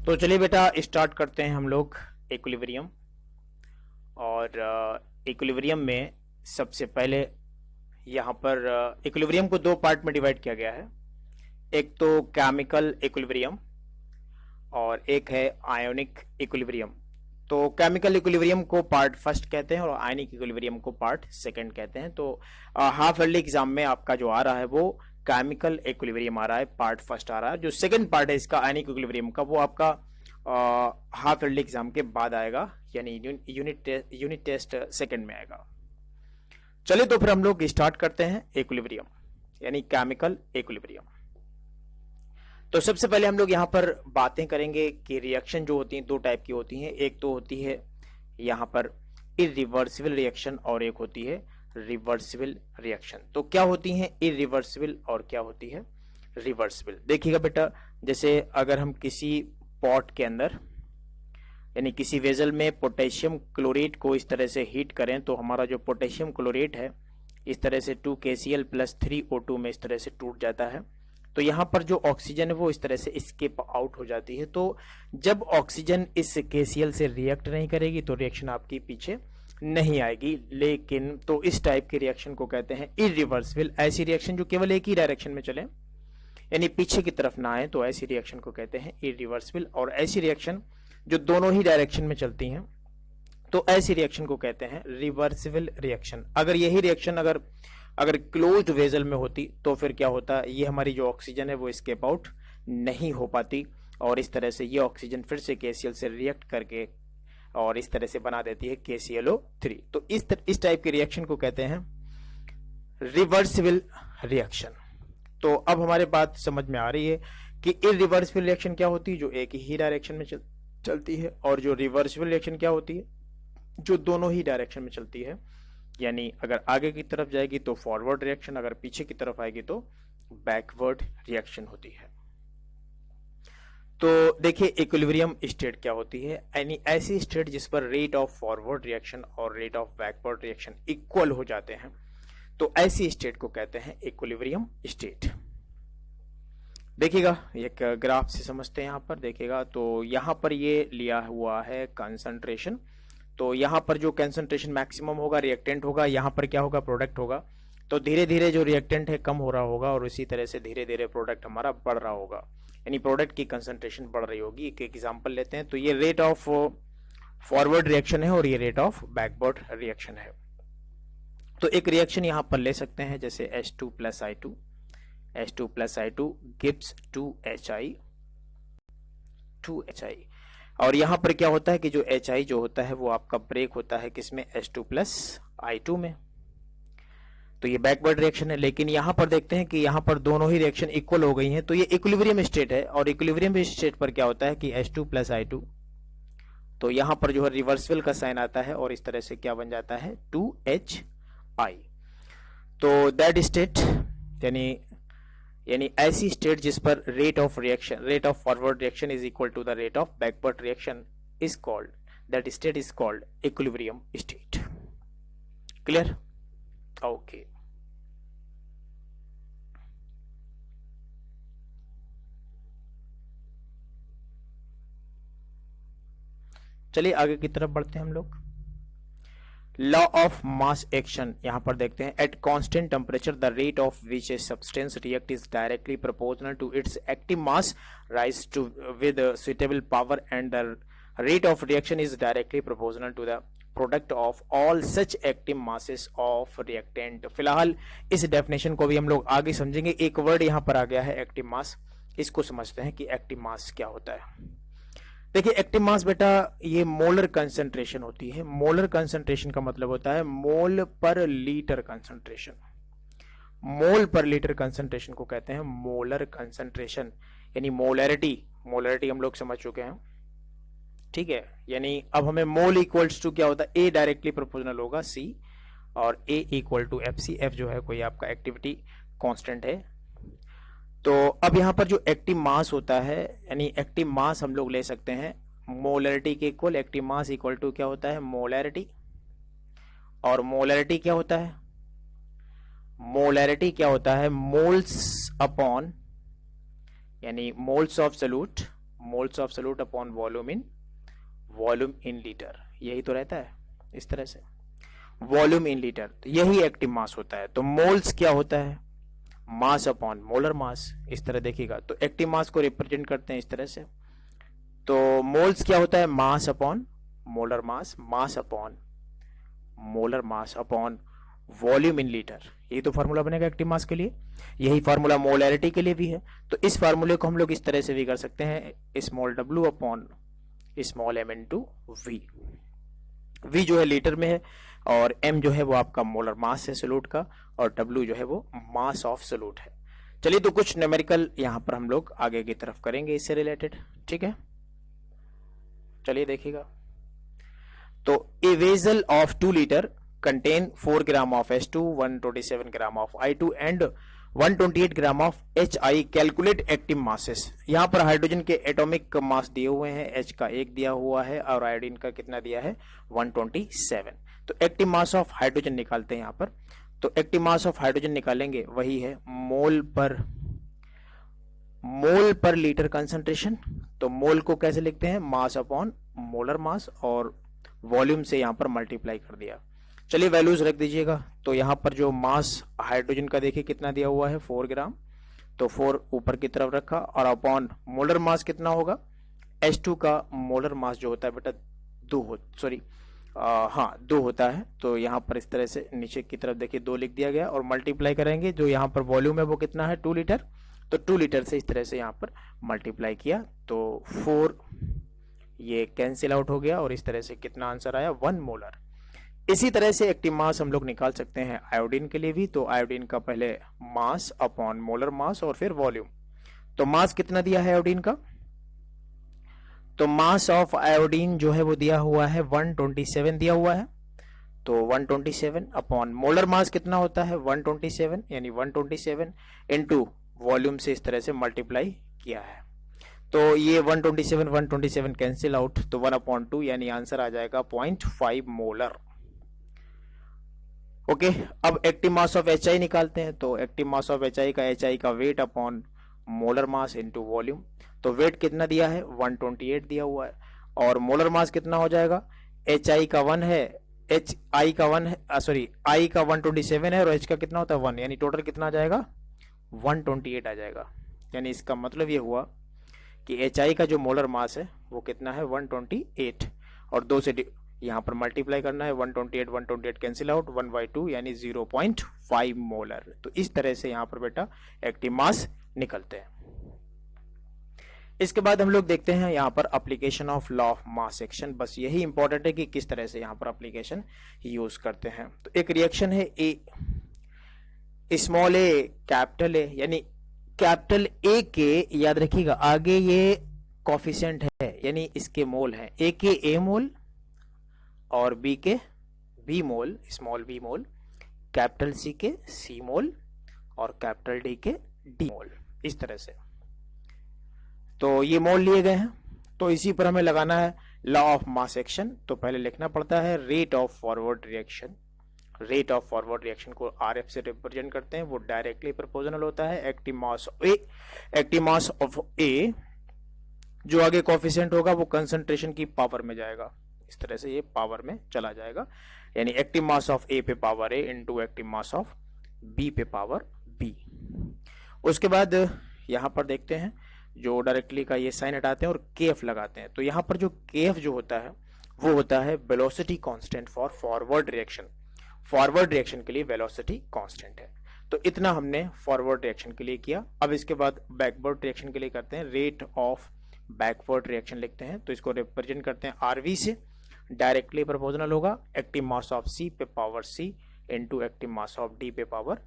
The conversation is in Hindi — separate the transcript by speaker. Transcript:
Speaker 1: तो चलिए बेटा स्टार्ट करते हैं हम लोग इक्विलिब्रियम। और इक्विलिब्रियम में सबसे पहले यहाँ पर इक्विलिब्रियम को दो पार्ट में डिवाइड किया गया है। एक तो केमिकल इक्विलिब्रियम और एक है आयोनिक इक्विलिब्रियम। तो केमिकल इक्विलिब्रियम को पार्ट फर्स्ट कहते हैं और आयनिक इक्विलिब्रियम को पार्ट सेकंड कहते हैं। तो हाफ ईयरली एग्जाम में आपका जो आ रहा है वो केमिकल इक्विलिब्रियम आ रहा है, पार्ट फर्स्ट आ रहा है। जो सेकंड पार्ट है इसका आयनिक इक्विलिब्रियम का वो आपका हाफ ईयरली एग्जाम के बाद आएगा, यानी यूनिट टेस्ट सेकंड में आएगा। चलिए तो फिर हम लोग स्टार्ट करते हैं इक्विलिब्रियम यानी केमिकल इक्विलिब्रियम। तो सबसे पहले हम लोग यहाँ पर बातें करेंगे कि रिएक्शन जो होती हैं दो टाइप की होती हैं। एक तो होती है यहाँ पर इरिवर्सिबल रिएक्शन और एक होती है रिवर्सिबल रिएक्शन। तो क्या होती हैं इरिवर्सिबल और क्या होती है रिवर्सिबल? देखिएगा बेटा, जैसे अगर हम किसी पॉट के अंदर यानी किसी वेजल में पोटेशियम क्लोरेट को इस तरह से हीट करें तो हमारा जो पोटेशियम क्लोरेट है इस तरह से 2KCl + 3O2 में इस तरह से टूट जाता है। तो यहाँ पर जो ऑक्सीजन है वो इस तरह से एस्केप आउट हो जाती है। तो जब ऑक्सीजन इस KCl से रिएक्ट नहीं करेगी तो रिएक्शन आपकी पीछे नहीं आएगी। लेकिन तो इस टाइप के रिएक्शन को कहते हैं इरिवर्सिबल। ऐसी रिएक्शन जो केवल एक ही डायरेक्शन में चले यानी पीछे की तरफ ना आए तो ऐसी रिएक्शन को कहते हैं इरिवर्सिबल। और ऐसी रिएक्शन जो दोनों ही डायरेक्शन में चलती हैं तो ऐसी रिएक्शन को कहते हैं रिवर्सिबल रिएक्शन। अगर यही रिएक्शन अगर क्लोज्ड वेजल में होती तो फिर क्या होता, ये हमारी जो ऑक्सीजन है वो एस्केप आउट नहीं हो पाती और इस तरह से ये ऑक्सीजन फिर से KCl से रिएक्ट करके और इस तरह से बना देती है KClO3। तो इस टाइप के रिएक्शन को कहते हैं रिवर्सिबल रिएक्शन। तो अब हमारे बात समझ में आ रही है कि इरिवर्सिबल रिएक्शन क्या होती है, जो एक ही डायरेक्शन में चलती है, और जो रिवर्सिबल रिएक्शन क्या होती है, जो दोनों ही डायरेक्शन में चलती है। यानी अगर आगे की तरफ जाएगी तो फॉरवर्ड रिएक्शन, अगर पीछे की तरफ आएगी तो बैकवर्ड रिएक्शन होती है। तो देखिए इक्विलिब्रियम स्टेट क्या होती है, यानी ऐसी स्टेट जिस पर रेट ऑफ फॉरवर्ड रिएक्शन और rate of backward reaction equal हो जाते हैं, तो ऐसी स्टेट को कहते हैं इक्विलिब्रियम स्टेट। देखिएगा एक ग्राफ से समझते हैं। यहाँ पर देखिएगा तो यहाँ पर ये लिया हुआ है कंसंट्रेशन। तो यहाँ पर जो कंसंट्रेशन मैक्सिमम होगा रिएक्टेंट होगा, यहाँ पर क्या होगा प्रोडक्ट होगा। तो धीरे धीरे जो रिएक्टेंट है कम हो रहा होगा और इसी तरह से धीरे धीरे प्रोडक्ट हमारा बढ़ रहा होगा, यानी प्रोडक्ट की कंसंट्रेशन बढ़ रही होगी। एक एग्जांपल लेते हैं तो ये रेट ऑफ फॉरवर्ड रिएक्शन है और ये रेट ऑफ बैकवर्ड रिएक्शन है। तो एक रिएक्शन यहाँ पर ले सकते हैं जैसे H2 + I2, H2 + I2 gives 2HI। और यहाँ पर क्या होता है कि जो HI जो होता है वो आपका ब्रेक होता है किसमें, H2 + I2 में। तो ये बैकवर्ड रिएक्शन है। लेकिन यहाँ पर देखते हैं कि यहाँ पर दोनों ही रिएक्शन इक्वल हो गई हैं, तो ये इक्विलिब्रियम स्टेट है। और इक्विलिब्रियम स्टेट पर क्या होता है कि H2 + I2, तो यहाँ पर जो है रिवर्सिबल का साइन आता है और इस तरह से क्या बन जाता है 2HI। तो दैट स्टेट यानी ऐसी स्टेट जिस पर rate of forward reaction is equal to the rate of backward reaction is called, that state is called equilibrium state. Clear? Okay. चलिए आगे की तरफ बढ़ते हैं हम लोग। लॉ ऑफ मास एक्शन यहां पर देखते हैं। At constant temperature the rate of which a substance react is directly proportional to its active mass raise to with suitable power and the rate of reaction is directly proportional to the product of all such active masses of reactant. फिलहाल इस डेफिनेशन को भी हम लोग आगे समझेंगे। एक वर्ड यहां पर आ गया है एक्टिव मास, इसको समझते हैं कि एक्टिव मास क्या होता है। देखिए एक्टिव मास बेटा ये मोलर कंसंट्रेशन होती है। मोलर कंसंट्रेशन का मतलब होता है मोल पर लीटर कंसंट्रेशन। मोल पर लीटर कंसंट्रेशन को कहते हैं मोलर कंसंट्रेशन, यानी मोलैरिटी हम लोग समझ चुके हैं, ठीक है। यानी अब हमें मोल इक्वल्स टू क्या होता है, ए डायरेक्टली प्रोपोर्शनल होगा C और A = FC। F जो है कोई आपका एक्टिविटी कांस्टेंट है। तो अब यहाँ पर जो एक्टिव मास होता है, यानी एक्टिव मास हम लोग ले सकते हैं मोलैरिटी के equal. Active mass equal to क्या होता है मोलैरिटी, और मोलैरिटी क्या होता है, मोलैरिटी क्या होता है मोल्स अपॉन, यानी moles of solute moles of solute upon volume in litre, यही तो रहता है इस तरह से, वॉल्यूम इन लीटर, तो यही एक्टिव मास होता है। तो मोल्स क्या होता है, मास अपॉन मोलर मास, इस तरह देखिएगा। तो एक्टिव मास को रिप्रेजेंट करते हैं इस तरह से। तो मोल्स क्या होता है, mass upon molar mass, mass upon molar mass upon volume in litre, यही तो फार्मूला बनेगा एक्टिव मास के लिए। यही फार्मूला मोलैरिटी के लिए भी है। तो इस फार्मूले को हम लोग इस तरह से भी कर सकते हैं, small W upon small M into V. V जो है लीटर में है और एम जो है वो आपका मोलर मास है सोल्यूट का, और डब्ल्यू जो है वो मास ऑफ सोल्यूट है। चलिए तो कुछ न्यूमेरिकल यहां पर हम लोग आगे की तरफ करेंगे इससे रिलेटेड, ठीक है। चलिए देखिएगा। तो a vessel of 2 litre contain 4 gram of H2, 127 gram of I2 and 128 gram of HI। Calculate active masses. यहाँ पर हाइड्रोजन के एटॉमिक मास दिए हुए हैं, H का 1 दिया हुआ है और आयोडीन का कितना दिया है 127। तो एक्टिव मास ऑफ हाइड्रोजन निकालते हैं यहाँ पर। तो एक्टिव मास ऑफ हाइड्रोजन निकालेंगे, वही है मोल पर लीटर कंसंट्रेशन। तो मोल को कैसे लिखते हैं, मास अपॉन मोलर मास, और वॉल्यूम से यहाँ पर मल्टीप्लाई कर दिया। चलिए वैल्यूज रख दीजिएगा। तो यहाँ पर जो मास हाइड्रोजन का देखिए कितना दिया हुआ है 4 ग्राम, तो 4 ऊपर की तरफ रखा, और अपॉन मोलर मास कितना होगा, H2 का मोलर मास जो होता है बेटा 2 होता है। तो यहाँ पर इस तरह से नीचे की तरफ देखिए 2 लिख दिया गया, और मल्टीप्लाई करेंगे, जो यहाँ पर वॉल्यूम है वो कितना है 2 लीटर, तो 2 लीटर से इस तरह से यहाँ पर मल्टीप्लाई किया, तो 4 ये कैंसिल आउट हो गया, और इस तरह से कितना आंसर आया 1 मोलर। इसी तरह से एक्टिव मास हम लोग निकाल सकते हैं आयोडीन के लिए भी। तो आयोडीन का पहले मास अपॉन मोलर मास और फिर वॉल्यूम। तो मास कितना दिया है आयोडीन का, तो मास ऑफ आयोडीन जो है वो दिया हुआ है 127 दिया हुआ है। तो 127 अपॉन मोलर मास कितना होता है 127, यानी 127 इनटू वॉल्यूम से इस तरह से मल्टीप्लाई किया है। तो ये 127 कैंसिल आउट, तो 1/2 यानी आंसर आ जाएगा 0.5 मोलर। ओके, अब एक्टिव मास ऑफ HI निकालते हैं। तो एक्टिव मास ऑफ HI का weight upon molar mass into volume. तो वेट कितना दिया है 128 दिया हुआ है, और मोलर मास कितना हो जाएगा, HI का 1 है, HI का 1 है, सॉरी I का 127 है, और H का कितना होता है 1, यानी टोटल कितना आ जाएगा 128 आ जाएगा। यानी इसका मतलब ये हुआ कि HI का जो मोलर मास है वो कितना है 128, और 2 से यहाँ पर मल्टीप्लाई करना है, 128 कैंसिल आउट, 1/2 यानी 0.5 मोलर। तो इस तरह से यहाँ पर बेटा एक्टिव मास निकलते हैं। इसके बाद हम लोग देखते हैं यहाँ पर application of law of mass action. बस यही इंपॉर्टेंट है कि किस तरह से यहाँ पर एप्लीकेशन यूज करते हैं। तो एक रिएक्शन है ए स्मॉल ए कैपिटल ए, यानी कैपिटल ए के, याद रखिएगा आगे ये कोफिशिएंट है, यानी इसके मोल है, ए के ए मोल और बी के बी मोल, स्मॉल बी मोल, कैपिटल सी के सी मोल और कैपिटल डी के डी मोल, इस तरह से। तो ये मोल लिए गए हैं। तो इसी पर हमें लगाना है लॉ ऑफ मास एक्शन। तो पहले लिखना पड़ता है rate of forward reaction. Rate of forward reaction को RF से रिप्रेजेंट करते हैं, वो डायरेक्टली प्रोपोर्शनल होता है एक्टिव मास ऑफ ए, जो आगे कोफिशिएंट होगा वो कंसंट्रेशन की पावर में जाएगा, इस तरह से ये पावर में चला जाएगा, यानी एक्टिव मास ऑफ ए पे power A into active mass of B पे पावर बी। उसके बाद यहां पर देखते हैं जो डायरेक्टली का ये साइन हटाते हैं और KF लगाते हैं। तो यहां पर जो KF जो होता है वो होता है velocity constant for forward reaction. Forward reaction के लिए वेलोसिटी कांस्टेंट है। तो इतना हमने फॉरवर्ड रिएक्शन के लिए किया। अब इसके बाद बैकवर्ड रिएक्शन के लिए करते हैं रेट ऑफ बैकवर्ड रिएक्शन लिखते हैं। तो इसको रिप्रेजेंट करते हैं RV से, डायरेक्टली प्रोपोर्शनल होगा एक्टिव मास ऑफ C पे power C into active mass of D पे पावर